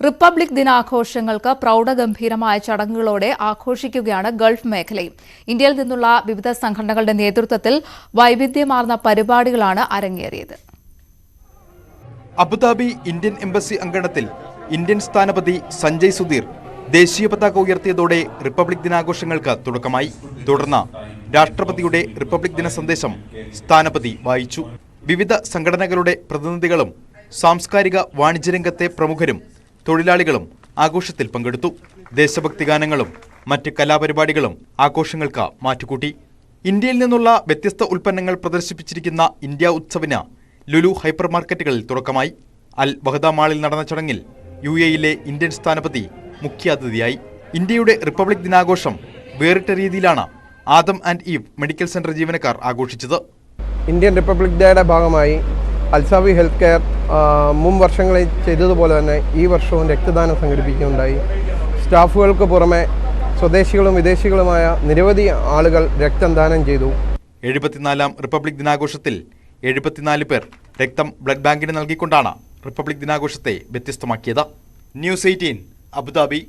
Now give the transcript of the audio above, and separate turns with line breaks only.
Republic ദിനാഘോഷങ്ങൾക്ക് പ്രൗഢഗംഭീരമായ ചടങ്ങുകളോടെ ആഘോഷിക്കുകയാണ് Gulf മേഖലയും. ഇന്ത്യയിൽ നിന്നുള്ള വിവിധ സംഘടനകളുടെ നേതൃത്വത്തിൽ വൈവിധ്യമാർന്ന പരിപാടികളാണ് അരങ്ങേറിയത്.
അബുദാബി ഇന്ത്യൻ എംബസി അങ്കണത്തിൽ ഇന്ത്യൻ സ്ഥാനപതി സഞ്ജയ് സുധീർ ദേശീയ പതാക ഉയർത്തിയതോടെ റിപ്പബ്ലിക് ദിനാഘോഷങ്ങൾക്ക് തുടക്കമായി. തുടർന്ന് രാഷ്ട്രപതിയുടെ റിപ്പബ്ലിക് ദിന സന്ദേശം സ്ഥാനപതി വായിച്ചു. വിവിധ സംഘടനകളുടെ പ്രതിനിധികളും സാംസ്കാരിക വാണിജ്യരംഗത്തെ പ്രമുഖരും തൊഴിലാളികളും ആഘോഷത്തിൽ പങ്കെടുത്തു. ദേശഭക്തി ഗാനങ്ങളും മറ്റ് കലാപരിപാടികളും ആഘോഷങ്ങൾക്ക് മാറ്റുകൂട്ടി. ഇന്ത്യയിൽ നിന്നുള്ള വ്യത്യസ്ത ഉൽപ്പന്നങ്ങൾ പ്രദർശിപ്പിച്ചിരിക്കുന്ന ഇന്ത്യ ഉത്സവിന് ലുലു ഹൈപ്പർ മാർക്കറ്റുകളിൽ തുടക്കമായി. അൽ വഹദ മാളിൽ നടന്ന ചടങ്ങിൽ UAE-യിലെ ഇന്ത്യൻ സ്ഥാനപതി മുഖ്യാതിഥിയായി. ഇന്ത്യയുടെ റിപ്പബ്ലിക് ദിനാഘോഷം വേറിട്ട രീതിയിലാണ് Adam and eve medical centre ജീവനക്കാർ ആഘോഷിച്ചത്.
ഇന്ത്യൻ റിപ്പബ്ലിക് ഡേയുടെ ഭാഗമായി അൽസാവി ഹെൽത്ത് കെയർ മുൻ വർഷങ്ങളിൽ ചെയ്തതുപോലെ തന്നെ ഈ വർഷവും രക്തദാനം സംഘടിപ്പിക്കുകയുണ്ടായി. സ്റ്റാഫുകൾക്ക് പുറമെ സ്വദേശികളും വിദേശികളുമായ നിരവധി ആളുകൾ രക്തദാനം ചെയ്തു.
74ാം റിപ്പബ്ലിക് ദിനാഘോഷത്തിൽ 74 പേർ രക്തം ബ്ലഡ് ബാങ്കിന് നൽകിക്കൊണ്ടാണ് റിപ്പബ്ലിക് ദിനാഘോഷത്തെ വ്യത്യസ്തമാക്കിയത്. News 18 Abu Dhabi.